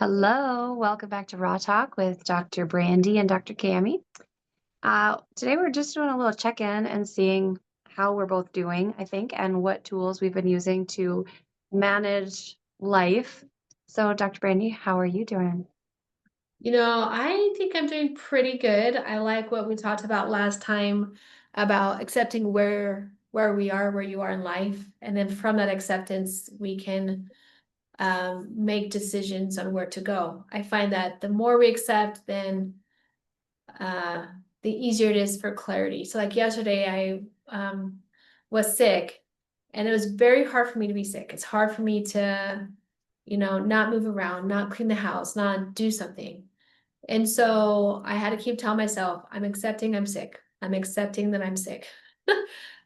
Hello, welcome back to Raw Talk with Dr. Brandee and Dr. Cami. Today we're just doing a little check-in and seeing how we're both doing, I think, and what tools we've been using to manage life. So, Dr. Brandee, how are you doing? I think I'm doing pretty good. I like what we talked about last time about accepting where we are, where you are in life, and then from that acceptance, we can make decisions on where to go. I find that the more we accept, then uh, the easier it is for clarity. So, like yesterday, I was sick, and it was very hard for me to be sick. It's hard for me to, not move around, not clean the house, not do something. And so I had to keep telling myself, I'm accepting I'm sick. I'm accepting that I'm sick.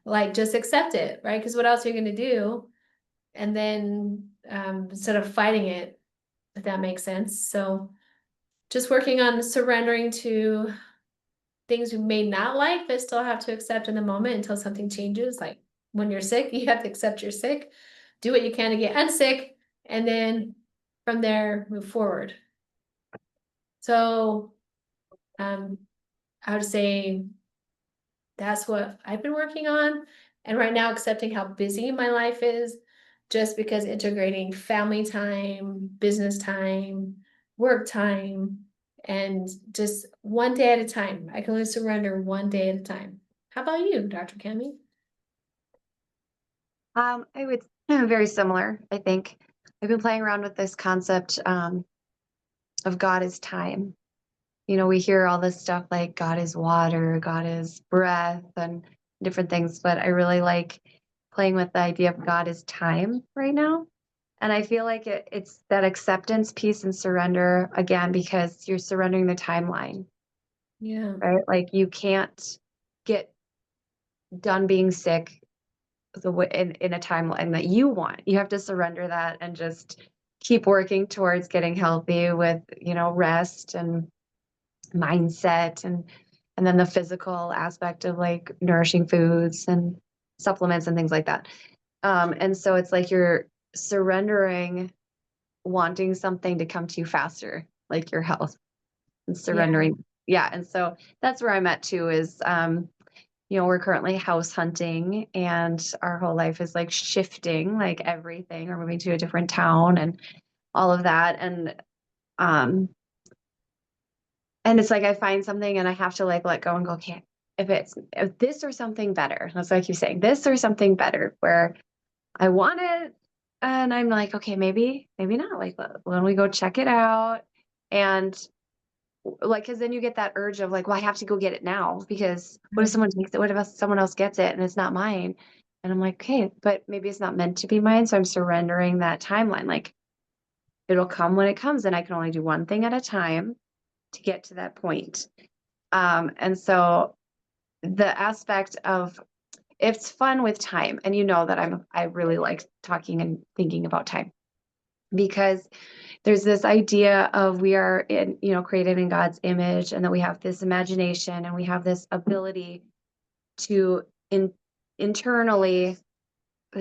Like, just accept it, right? Because what else are you going to do? And then instead of fighting it, if that makes sense. So just working on surrendering to things we may not like, but still have to accept in the moment until something changes. Like when you're sick, you have to accept you're sick, do what you can to get unsick, and then from there move forward. So um, I would say that's what I've been working on. And right now, accepting how busy my life is, just because integrating family time, business time, work time, and just one day at a time. I can only surrender one day at a time. How about you, Dr. Cami? I would very similar, I think. I've been playing around with this concept of God is time. We hear all this stuff like God is water, God is breath, and different things, but I really like playing with the idea of God is time right now. And I feel like it's that acceptance piece and surrender again, because you're surrendering the timeline, Yeah. right? Like you can't get done being sick the way in a timeline that you want. You have to surrender that and just keep working towards getting healthy with, rest and mindset and then the physical aspect of like nourishing foods and supplements and things like that. And so it's like you're surrendering wanting something to come to you faster, like your health and Yeah. surrendering. Yeah. And so that's where I'm at too is we're currently house hunting and our whole life is like shifting, like everything. We're moving to a different town and all of that. Um and it's like I find something and I have to like let go and go, okay, if this or something better, that's like you saying, this or something better where I want it. And I'm like, okay, maybe not. Like, when we go check it out. And like, cause then you get that urge of like, well, I have to go get it now because what if someone takes it? What if someone else gets it and it's not mine? And I'm like, okay, but maybe it's not meant to be mine. So I'm surrendering that timeline. Like it'll come when it comes and I can only do one thing at a time to get to that point. And so the aspect of it's fun with time, and that I really like talking and thinking about time because there's this idea of we are created in God's image and that we have this imagination and we have this ability to internally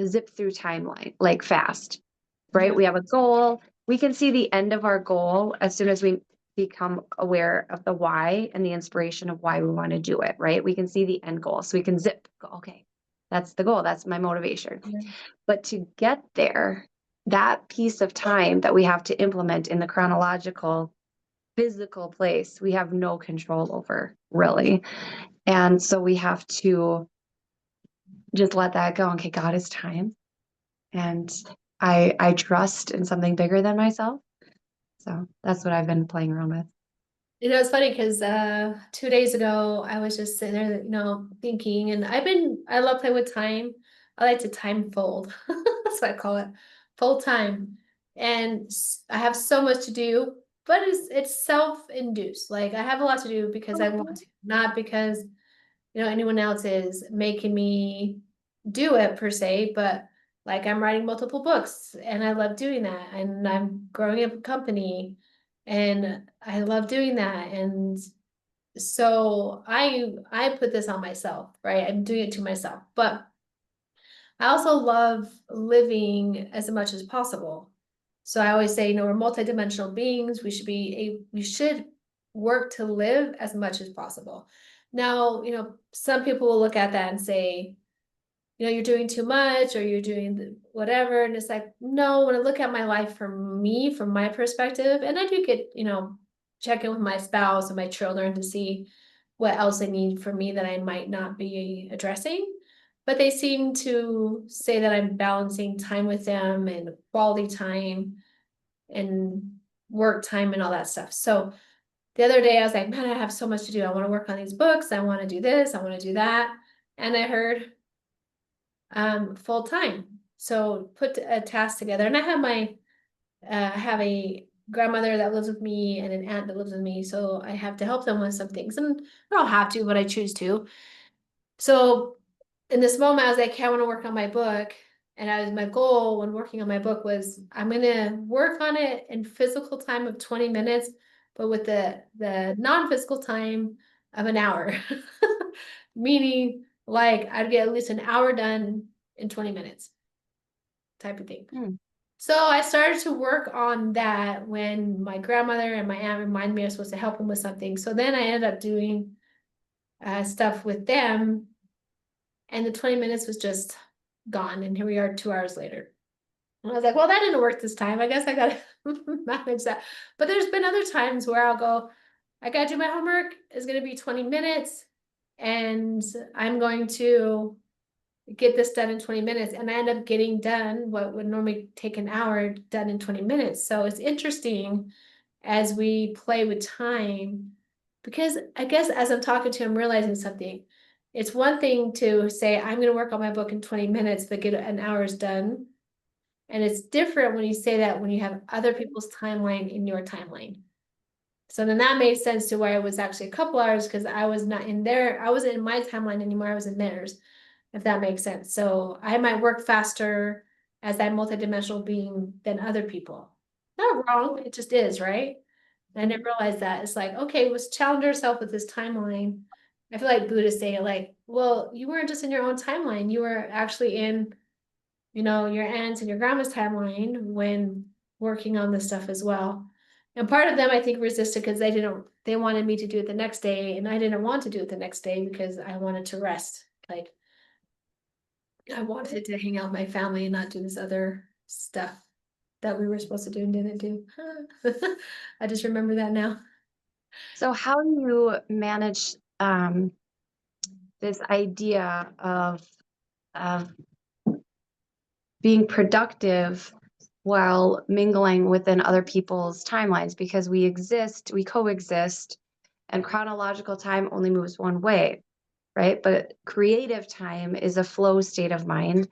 zip through timeline like fast, right? Yeah. We have a goal. We can see the end of our goal as soon as we become aware of the why and the inspiration of why we want to do it, right? We can see the end goal. So we can go, okay, that's the goal. That's my motivation. Yeah. But to get there, that piece of time that we have to implement in the chronological physical place, we have no control over, really. And so we have to just let that go. Okay, God is time. And I trust in something bigger than myself. So that's what I've been playing around with. It's funny because 2 days ago I was just sitting there, thinking, and I love playing with time. I like to time fold. That's what I call it, fold time. And I have so much to do, but it's self-induced. Like I have a lot to do because I want to, not because anyone else is making me do it per se, but like I'm writing multiple books and I love doing that. And I'm growing a company and I love doing that. And so I put this on myself, right? I'm doing it to myself. But I also love living as much as possible. So I always say, we're multidimensional beings. We should work to live as much as possible. Now, some people will look at that and say, you're doing too much or you're doing whatever. And it's like, no, when I look at my life from me, from my perspective, and I do get, check in with my spouse and my children to see what else they need from me that I might not be addressing. But they seem to say that I'm balancing time with them and quality time and work time and all that stuff. So the other day I was like, man, I have so much to do. I want to work on these books. I want to do this. I want to do that. And I heard full time. So put a task together. And I have a grandmother that lives with me and an aunt that lives with me. So I have to help them with some things. And I don't have to, but I choose to. So in this moment, I was like, okay, I want to work on my book. And my goal when working on my book was I'm gonna work on it in physical time of 20 minutes, but with the non-physical time of an hour. Meaning like I'd get at least an hour done in 20 minutes type of thing. Hmm. So I started to work on that when my grandmother and my aunt reminded me I was supposed to help them with something. So then I ended up doing stuff with them, and the 20 minutes was just gone. And here we are 2 hours later. And I was like, well, that didn't work this time. I guess I gotta manage that. But there's been other times where I'll go, I gotta do my homework. It's gonna be 20 minutes, and I'm going to get this done in 20 minutes. And I end up getting done what would normally take an hour done in 20 minutes. So it's interesting as we play with time, because I guess as I'm talking to him, I'm realizing something. It's one thing to say, I'm going to work on my book in 20 minutes, but get an hour's done. And it's different when you say that when you have other people's timeline in your timeline. So then that made sense to why it was actually a couple hours, because I was not in there. I wasn't in my timeline anymore. I was in theirs, if that makes sense. So I might work faster as that multidimensional being than other people. Not wrong, it just is, right? And I didn't realize that. It's like, okay, let's challenge ourselves with this timeline. I feel like Buddhists say, like, well, you weren't just in your own timeline, you were actually in, your aunt's and your grandma's timeline when working on this stuff as well. And part of them, I think, resisted because they wanted me to do it the next day, and I didn't want to do it the next day because I wanted to rest. Like, I wanted to hang out with my family and not do this other stuff that we were supposed to do and didn't do. I just remember that now. So how do you manage this idea of being productive while mingling within other people's timelines? Because we coexist, and chronological time only moves one way, right? But creative time is a flow state of mind.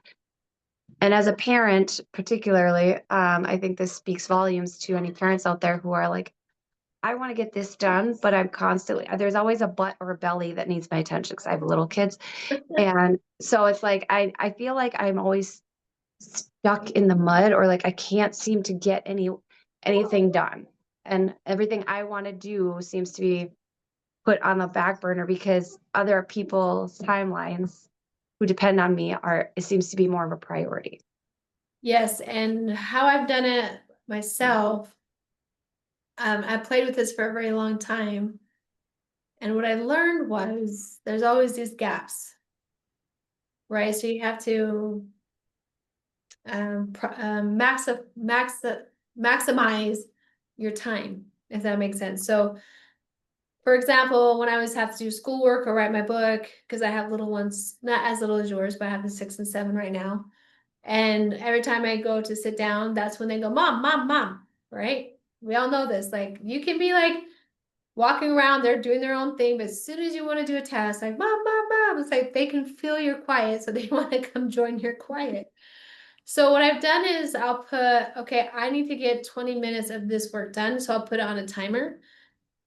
And as a parent, particularly, I think this speaks volumes to any parents out there who are like, I want to get this done, but I'm constantly, there's always a butt or a belly that needs my attention because I have little kids. And so it's like, I feel like I'm always stuck in the mud, or like I can't seem to get anything done. And everything I want to do seems to be put on the back burner because other people's timelines who depend on me it seems to be more of a priority. Yes, and how I've done it myself, I played with this for a very long time. And what I learned was there's always these gaps, right? So you have to maximize your time, if that makes sense. So, for example, when I always have to do schoolwork or write my book, because I have little ones, not as little as yours, but I have the 6 and 7 right now. And every time I go to sit down, that's when they go, Mom, Mom, Mom, right? We all know this. Like, you can be like walking around, they're doing their own thing, but as soon as you want to do a task, like, Mom, Mom, Mom, it's like they can feel you're quiet, so they want to come join your quiet. So what I've done is I'll put, okay, I need to get 20 minutes of this work done. So I'll put it on a timer.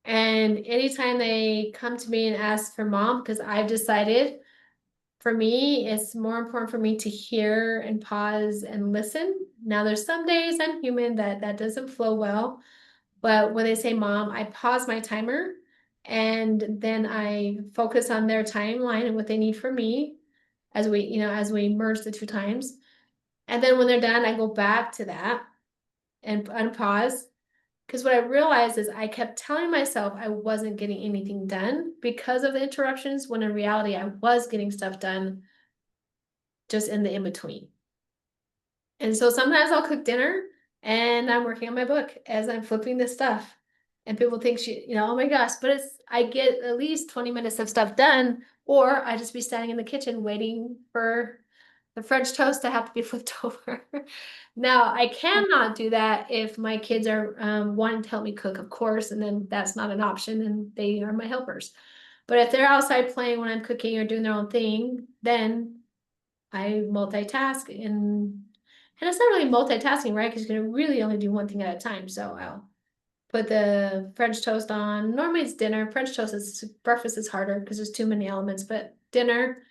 And anytime they come to me and ask for mom, because I've decided for me, it's more important for me to hear and pause and listen. Now, there's some days I'm human that doesn't flow well, but when they say mom, I pause my timer and then I focus on their timeline and what they need from me as we merge the two times. And then when they're done, I go back to that. and unpause. Because what I realized is I kept telling myself I wasn't getting anything done because of the interruptions, when in reality I was getting stuff done just in the in between. And so sometimes I'll cook dinner and I'm working on my book as I'm flipping this stuff. And people think oh my gosh, but I get at least 20 minutes of stuff done, or I just be standing in the kitchen waiting for the French toast to have to be flipped over. Now, I cannot do that if my kids are wanting to help me cook, of course, and then that's not an option and they are my helpers. But if they're outside playing when I'm cooking or doing their own thing, then I multitask, and it's not really multitasking, right? Because you can really only do one thing at a time. So I'll put the French toast on. Normally it's dinner. French toast is breakfast is harder because there's too many elements, but dinner,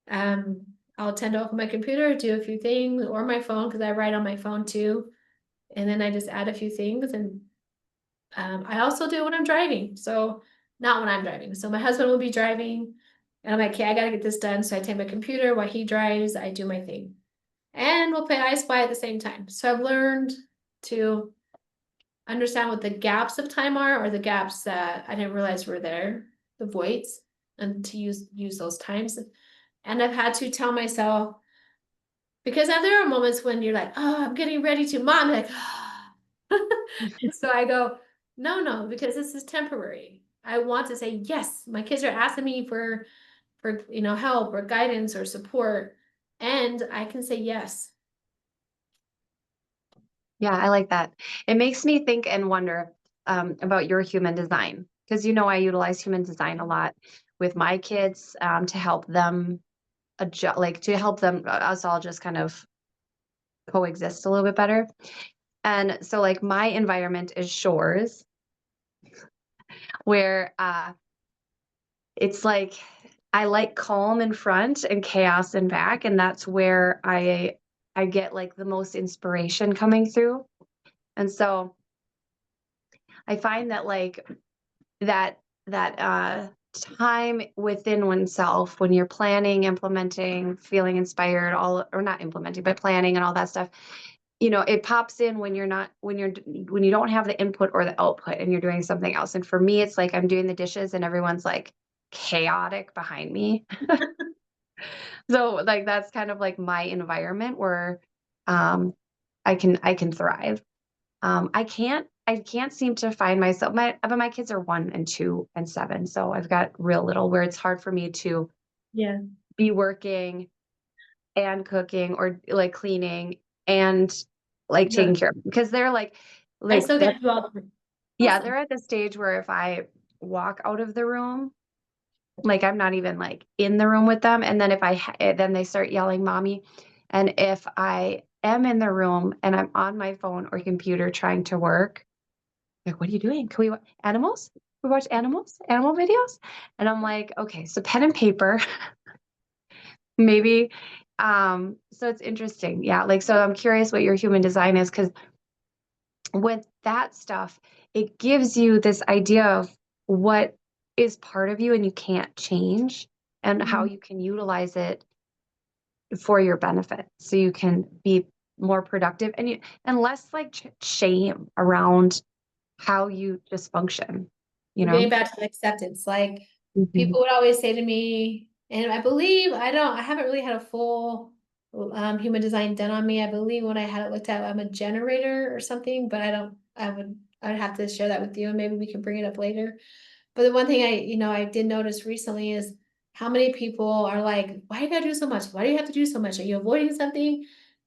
um, I'll tend to open my computer, do a few things, or my phone because I write on my phone too. And then I just add a few things, and I also do it when I'm driving. So not when I'm driving. So my husband will be driving, and I'm like, okay, I gotta get this done. So I take my computer while he drives. I do my thing, and we'll play I Spy at the same time. So I've learned to understand what the gaps of time are, or the gaps that I didn't realize were there, the voids, and to use those times. And I've had to tell myself, because now there are moments when you're like, oh, I'm getting ready to mom, like, so I go, no, because this is temporary. I want to say yes. My kids are asking me for help or guidance or support, and I can say yes. Yeah, I like that. It makes me think and wonder about your human design because I utilize human design a lot with my kids to help them adjust, like to help them us all just kind of coexist a little bit better. And so, like, my environment is shores where it's like I like calm in front and chaos in back, and that's where I get like the most inspiration coming through. And so I find that like that time within oneself when you're planning, implementing, feeling inspired, all or not implementing, but planning and all that stuff, it pops in when you're not when you don't have the input or the output and you're doing something else. And for me, it's like I'm doing the dishes and everyone's like chaotic behind me. So like that's kind of like my environment where um I can thrive. I can't seem to find myself. But my kids are 1 and 2 and 7, so I've got real little where it's hard for me to Yeah. be working and cooking or like cleaning and like No, taking care of them because they're I like still get that. to do all the Yeah, they're awesome. at the stage where if I walk out of the room, like I'm not even like in the room with them, and then then they start yelling, "Mommy!" And if I am in the room and I'm on my phone or computer trying to work, like, "What are you doing? Can we watch animals? We watch animal videos?" And I'm like, "Okay, so pen and paper, maybe." So it's interesting. Yeah, like, so I'm curious what your human design is because with that stuff, it gives you this idea of what is part of you and you can't change and how Mhm. you can utilize it for your benefit so you can be more productive and less like shame around how you just function, you We're getting know? back to the acceptance. Like, Mhm. people would always say to me, and I believe I haven't really had a full human design done on me. I believe when I had it looked at, I'm a generator or something, but I would have to share that with you, and maybe we can bring it up later. But the one thing I did notice recently is how many people are like, why do you gotta do so much? Why do you have to do so much? Are you avoiding something?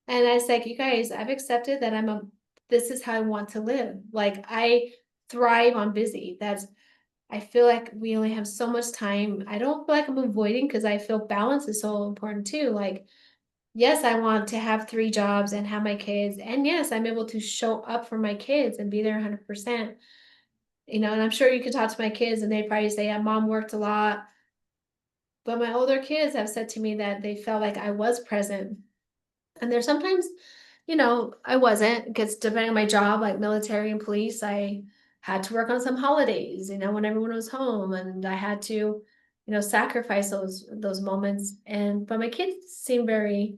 And I was like, you guys, I've accepted that this is how I want to live. Like, I thrive on busy. I feel like we only have so much time. I don't feel like I'm avoiding because I feel balance is so important too. Like, yes, I want to have 3 jobs and have my kids. And yes, I'm able to show up for my kids and be there 100%. And I'm sure you could talk to my kids and they'd probably say, yeah, mom worked a lot. But my older kids have said to me that they felt like I was present. And there's sometimes, I wasn't, because depending on my job, like military and police, I had to work on some holidays, when everyone was home, and I had to, sacrifice those moments. But my kids seem very,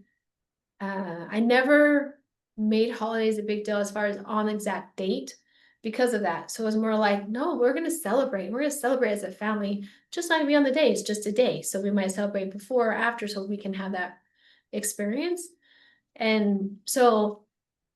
I never made holidays a big deal as far as on the exact date because of that. So it was more like, no, we're gonna celebrate. We're gonna celebrate as a family, just not gonna be on the day. It's just a day. So we might celebrate before or after so we can have that experience. And so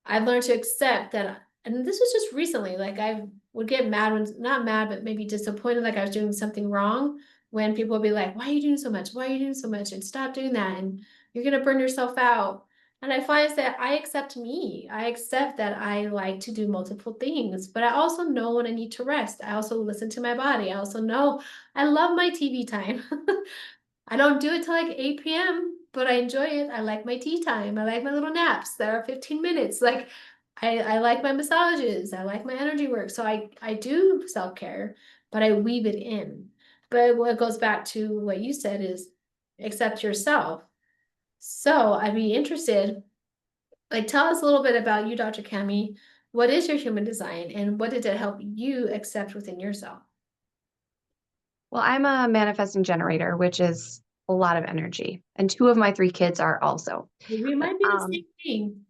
I've learned to accept that, and this was just recently, like I would get mad when, not mad, but maybe disappointed, like I was doing something wrong, when people would be like, why are you doing so much? Why are you doing so much? And stop doing that. And you're going to burn yourself out. And I find that I accept me. I accept that I like to do multiple things, but I also know when I need to rest. I also listen to my body. I also know I love my TV time. I don't do it till like 8 p.m., but I enjoy it. I like my tea time. I like my little naps that are 15 minutes. Like I like my massages. I like my energy work. So I do self-care, but I weave it in. But what goes back to what you said is accept yourself. So I'd be interested, like tell us a little bit about you, Dr. Cami. What is your human design and what did it help you accept within yourself? Well, I'm a manifesting generator, which is a lot of energy. And two of my three kids are also. We might be the Um, same thing.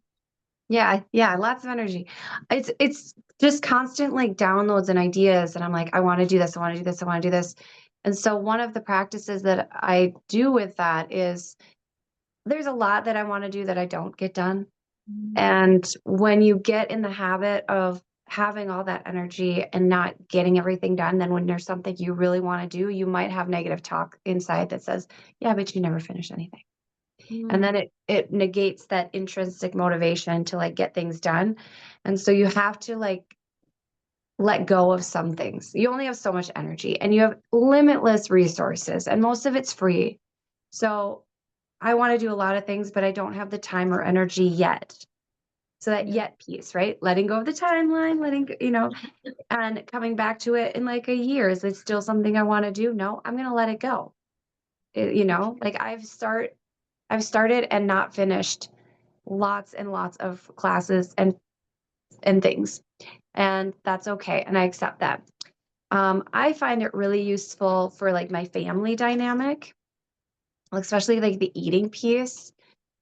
yeah, yeah, lots of energy. It's just constant like downloads and ideas. And I'm like, I want to do this, I want to do this, I want to do this. And so one of the practices that I do with that is there's a lot that I want to do that I don't get done. And when you get in the habit of having all that energy and not getting everything done, then when there's something you really want to do, you might have negative talk inside that says, yeah, but you never finish anything. And Mm. then it negates that intrinsic motivation to like get things done. And so you have to like let go of some things. You only have so much energy and you have limitless resources, and most of it's free. So I want to do a lot of things, but I don't have the time or energy yet. So that Yeah. yet piece, right? Letting go of the timeline, and coming back to it in like a year. Is it still something I want to do? No, I'm going to let it go. Like I've started and not finished lots and lots of classes and things. And that's okay. And I accept that. I find it really useful for like my family dynamic, especially like the eating piece,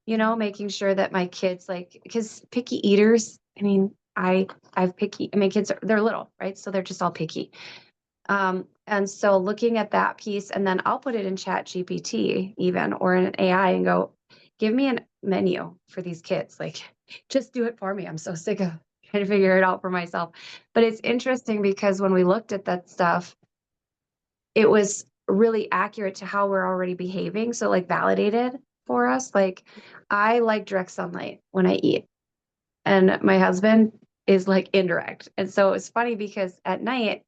making sure that my kids like, because picky eaters, I mean, I've picky, I mean, kids they're little, right? So they're just all picky. And so looking at that piece, and then I'll put it in Chat GPT even, or in an AI and go, give me a menu for these kids. Like, just do it for me. I'm so sick of trying to figure it out for myself. But it's interesting because when we looked at that stuff, it was really accurate to how we're already behaving. So like validated for us. Like I like direct sunlight when I eat, and my husband is like indirect. And so it's funny because at night,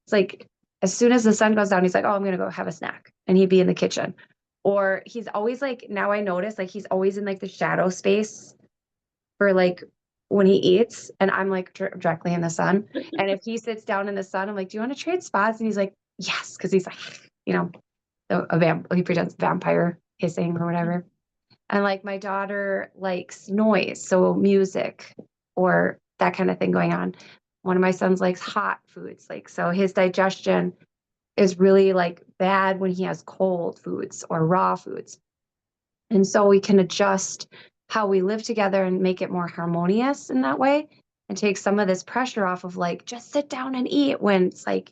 it's like as soon as the sun goes down, he's like, oh, I'm gonna go have a snack. And he'd be in the kitchen. Or he's always like, now I notice like he's always in like the shadow space for like when he eats, and I'm like directly in the sun. And if he sits down in the sun, I'm like, do you want to trade spots? And he's like, yes, because he's like, you know, he pretends vampire hissing or whatever. And like my daughter likes noise, so music or that kind of thing going on. One of my sons likes hot foods, like so his digestion is really like bad when he has cold foods or raw foods. And so we can adjust how we live together and make it more harmonious in that way and take some of this pressure off of like just sit down and eat when it's like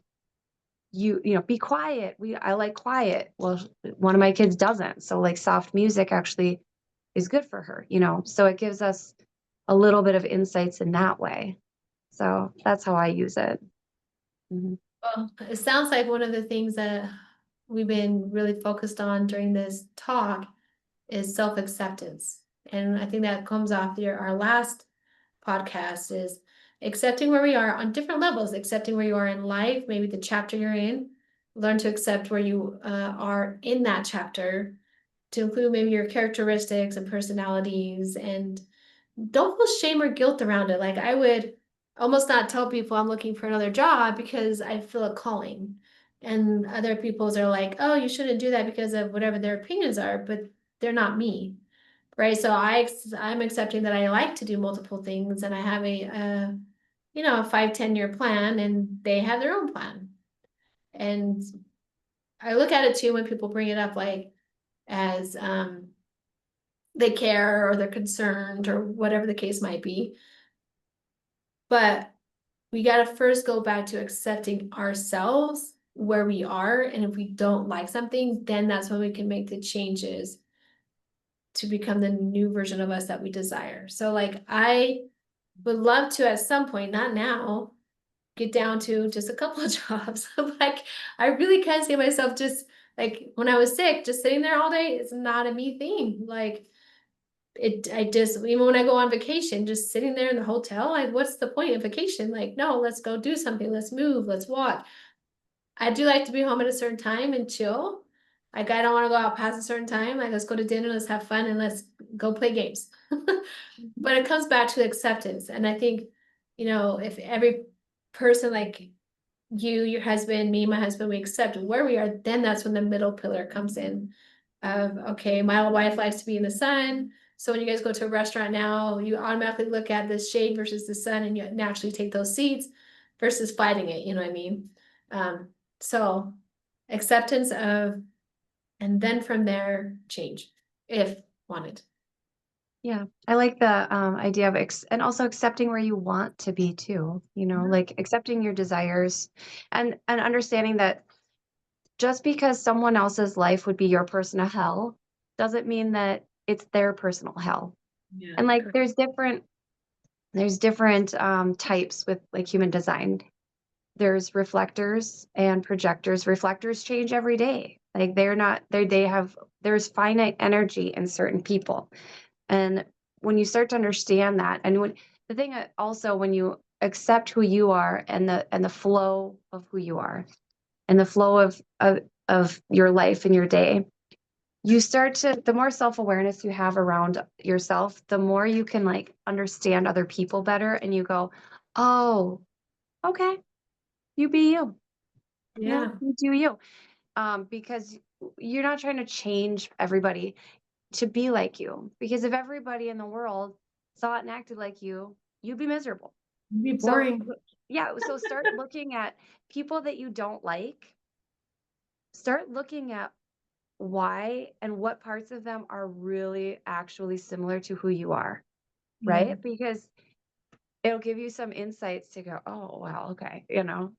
be quiet. I like quiet. Well, one of my kids doesn't. So like soft music actually is good for her, so it gives us a little bit of insights in that way. So that's how I use it. Mhm. Well, it sounds like one of the things that we've been really focused on during this talk is self-acceptance. And I think that comes off our last podcast is accepting where we are on different levels, accepting where you are in life, maybe the chapter you're in, learn to accept where you are in that chapter to include maybe your characteristics and personalities, and don't feel shame or guilt around it. Like I would almost not tell people I'm looking for another job because I feel a calling. And other people's are like, oh, you shouldn't do that because of whatever their opinions are, but they're not me. Right. So I'm accepting that I like to do multiple things and I have a 5-10 year plan and they have their own plan. And I look at it too when people bring it up like as they care or they're concerned or whatever the case might be. But we got to first go back to accepting ourselves where we are. And if we don't like something, then that's when we can make the changes to become the new version of us that we desire. So like I would love to at some point, not now, get down to just a couple of jobs. Like I really can't see myself just like when I was sick, just sitting there all day is not a me thing. Like I just even when I go on vacation, just sitting there in the hotel, like what's the point of vacation? Like, no, let's go do something, let's move, let's walk. I do like to be home at a certain time and chill. Like I don't want to go out past a certain time. Like let's go to dinner, let's have fun, and let's go play games. But it comes back to acceptance. And I think, if every person like you, your husband, me, my husband, we accept where we are, then that's when the middle pillar comes in. Okay, my wife likes to be in the sun. So when you guys go to a restaurant now, you automatically look at the shade versus the sun and you naturally take those seats versus fighting it, you know what I mean? Um, so acceptance of, and then from there, change if wanted. Yeah, I like the idea of and also accepting where you want to be too, like accepting your desires and understanding that just because someone else's life would be your personal hell doesn't mean that it's their personal hell. Yeah. And like there's different types with like human design. There's reflectors and projectors. Reflectors change every day. Like they're not they have there's finite energy in certain people. And when you start to understand that, and the thing also when you accept who you are and the flow of who you are and the flow of your life and your day, you start to the more self-awareness you have around yourself, the more you can like understand other people better and you go, oh, okay, you be you. Yeah. You do you. Because you're not trying to change everybody to be like you. Because if everybody in the world thought and acted like you, you'd be miserable. It'd be So, boring. yeah, so start looking at people that you don't like. Start looking at why and what parts of them are really actually similar to who you are, Yeah. right? Because it'll give you some insights to go, oh, wow, okay, Yeah.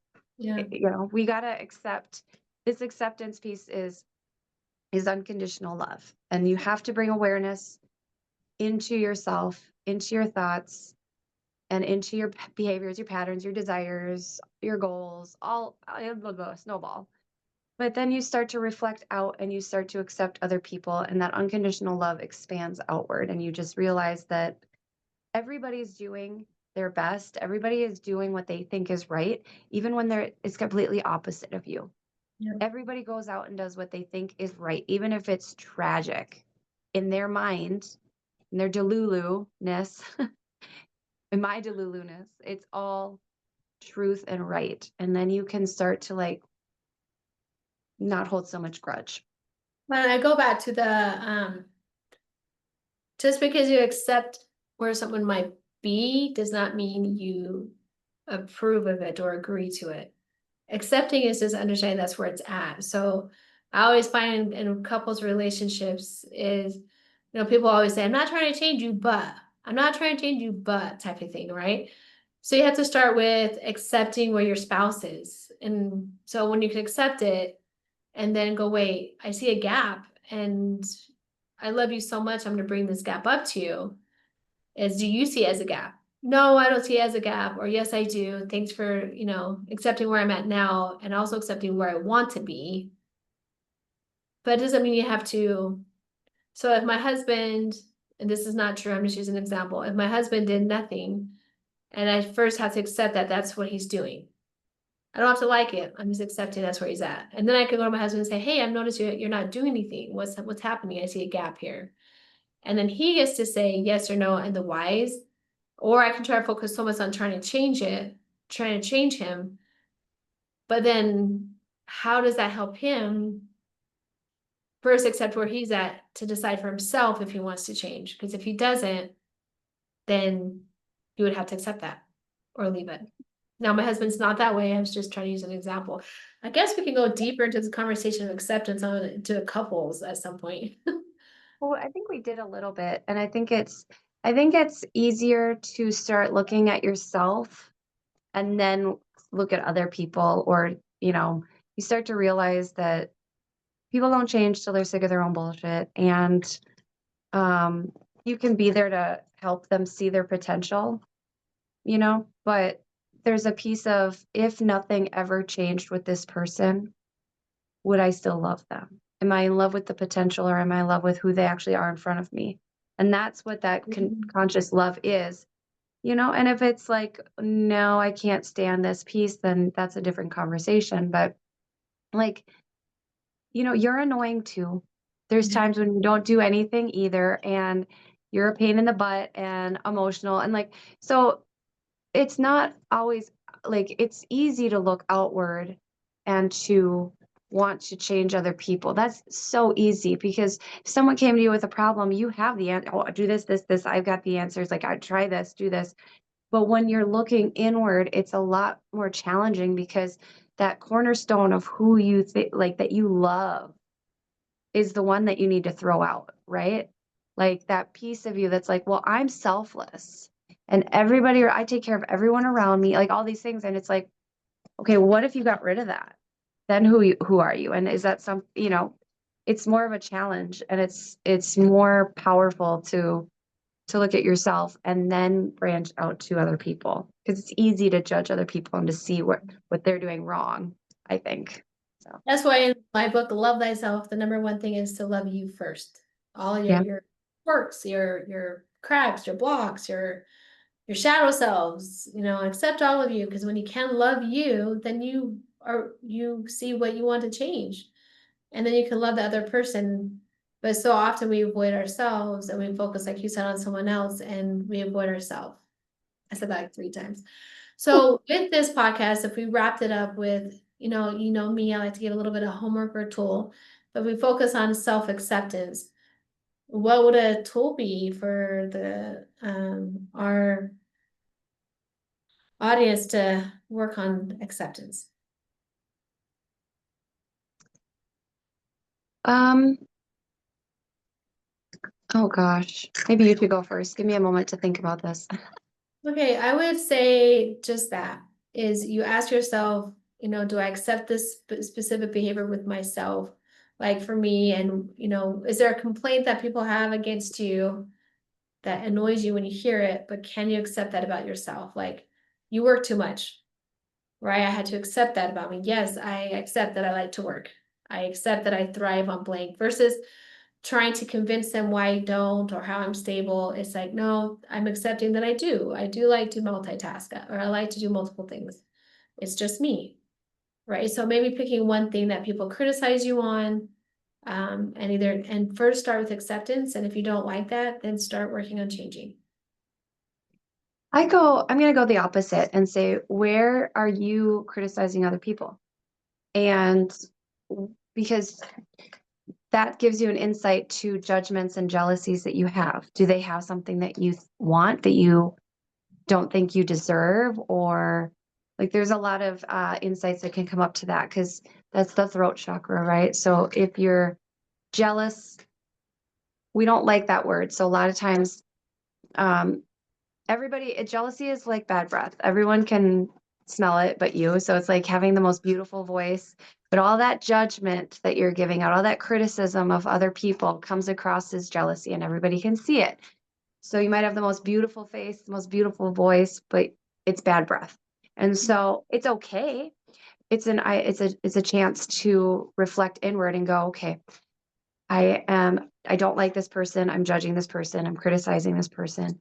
we got to accept this acceptance piece is unconditional love. And you have to bring awareness into yourself, into your thoughts, and into your behaviors, your patterns, your desires, your goals, all blah, blah, snowball. But then you start to reflect out and you start to accept other people, and that unconditional love expands outward. And you just realize that everybody's doing their best. Everybody is doing what they think is right, even when it's completely opposite of you. Yeah. Everybody goes out and does what they think is right, even if it's tragic in their mind, in their delulu-ness, in my delulu-ness. It's all truth and right. And then you can start to like not hold so much grudge. But I go back to the just because you accept where someone might be does not mean you approve of it or agree to it. Accepting is just understanding that's where it's at. So I always find in couples relationships is, people always say, I'm not trying to change you, but I'm not trying to change you, but type of thing, right? So you have to start with accepting where your spouse is. And so when you can accept it and then go, wait, I see a gap and I love you so much, I'm gonna bring this gap up to you. Is do you see it as a gap? No, I don't see it as a gap. Or yes, I do. Thanks for, accepting where I'm at now and also accepting where I want to be. But it doesn't mean you have to. So if my husband, and this is not true, I'm just using an example. If my husband did nothing and I first have to accept that that's what he's doing. I don't have to like it. I'm just accepting that's where he's at. And then I could go to my husband and say, hey, I've noticed you're not doing anything. What's happening? I see a gap here. And then he gets to say yes or no and the whys. Or I can try to focus so much on trying to change it, trying to change him. But then how does that help him first accept where he's at to decide for himself if he wants to change? Because if he doesn't, then you would have to accept that or leave it. Now, my husband's not that way. I was just trying to use an example. I guess we can go deeper into this conversation of acceptance on to couples at some point. Well, I think we did a little bit, and I think it's easier to start looking at yourself and then look at other people, or, you start to realize that people don't change till they're sick of their own bullshit, and um you can be there to help them see their potential, but there's a piece of, if nothing ever changed with this person, would I still love them? Am I in love with the potential, or am I in love with who they actually are in front of me? And that's what that conscious love is, and if it's like, no, I can't stand this piece, then that's a different conversation. But like, you're annoying too. There's times when you don't do anything either, and you're a pain in the butt and emotional. And like, so it's not always like, it's easy to look outward and to want to change other people. That's so easy, because if someone came to you with a problem, you have the answer. Oh, do this, I've got the answers. Like, I try this, do this. But when you're looking inward, it's a lot more challenging, because that cornerstone of who you think, like, that you love, is the one that you need to throw out, right? Like, that piece of you that's like, well, I'm selfless, and everybody, or I take care of everyone around me, like all these things. And it's like, okay, what if you got rid of that? Then who are you? And is that it's more of a challenge, and it's more powerful to look at yourself and then branch out to other people, because it's easy to judge other people and to see what they're doing wrong, I think. So, That's why in my book, Love Thyself, the number one thing is to love you first. All yeah. your quirks, your cracks, your blocks, your shadow selves, accept all of you. Because when you can love you, then you see what you want to change. And then you can love the other person. But so often we avoid ourselves and we focus, like you said, on someone else, and we avoid ourselves. I said that like 3 times. So with this podcast, if we wrapped it up with, me, I like to give a little bit of homework or tool, but we focus on self-acceptance. What would a tool be for the our audience to work on acceptance? Um, oh gosh, maybe you should go first. Give me a moment to think about this. Okay, I would say just that is you ask yourself, do I accept this specific behavior with myself? Like for me, and is there a complaint that people have against you that annoys you when you hear it, but can you accept that about yourself? Like, you work too much, right? I had to accept that about me. Yes, I accept that I like to work. I accept that I thrive on blank, versus trying to convince them why I don't or how I'm stable. It's like, no, I'm accepting that I do. I do like to multitask, or I like to do multiple things. It's just me, right? So maybe picking one thing that people criticize you on, and first start with acceptance. And if you don't like that, then start working on changing. I'm going to go the opposite and say, where are you criticizing other people? And because that gives you an insight to judgments and jealousies that you have. Do they have something that you want that you don't think you deserve? Or like, there's a lot of insights that can come up to that, because that's the throat chakra, right? So if you're jealous, we don't like that word. So a lot of times, um, jealousy is like bad breath. Everyone can smell it but you. So it's like having the most beautiful voice, but all that judgment that you're giving out, all that criticism of other people, comes across as jealousy, and everybody can see it. So you might have the most beautiful face, the most beautiful voice, but it's bad breath. And so it's okay. It's a chance to reflect inward and go, okay, I don't like this person. I'm judging this person. I'm criticizing this person.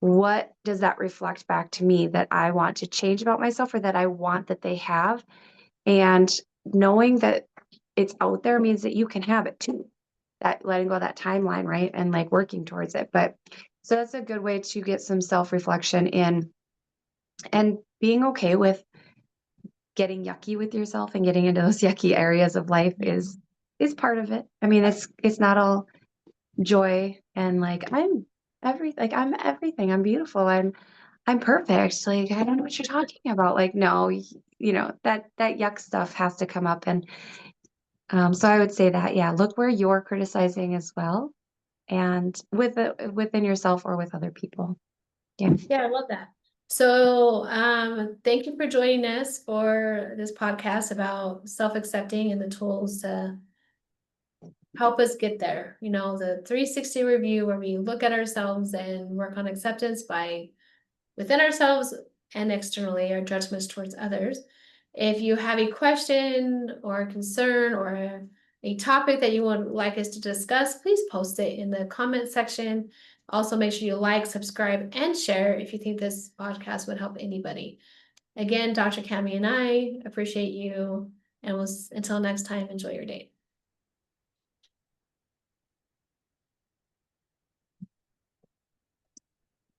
What does that reflect back to me that I want to change about myself, or that I want that they have? And knowing that it's out there means that you can have it too. That letting go of that timeline, right? And like working towards it. But so that's a good way to get some self-reflection in, and being okay with getting yucky with yourself, and getting into those yucky areas of life is part of it. I mean, it's not all joy and like, I'm everything. I'm beautiful. I'm perfect. Like, I don't know what you're talking about. Like, no, that yuck stuff has to come up. And so I would say that, yeah, look where you're criticizing as well. and within yourself or with other people. Yeah. Yeah, I love that. So, thank you for joining us for this podcast about self-accepting and the tools to help us get there. You know, the 360 review where we look at ourselves and work on acceptance by within ourselves and externally, our judgments towards others. If you have a question or a concern or a topic that you would like us to discuss, please post it in the comment section. Also, make sure you like, subscribe, and share if you think this podcast would help anybody. Again, Dr. Cami and I appreciate you. And until next time, enjoy your day.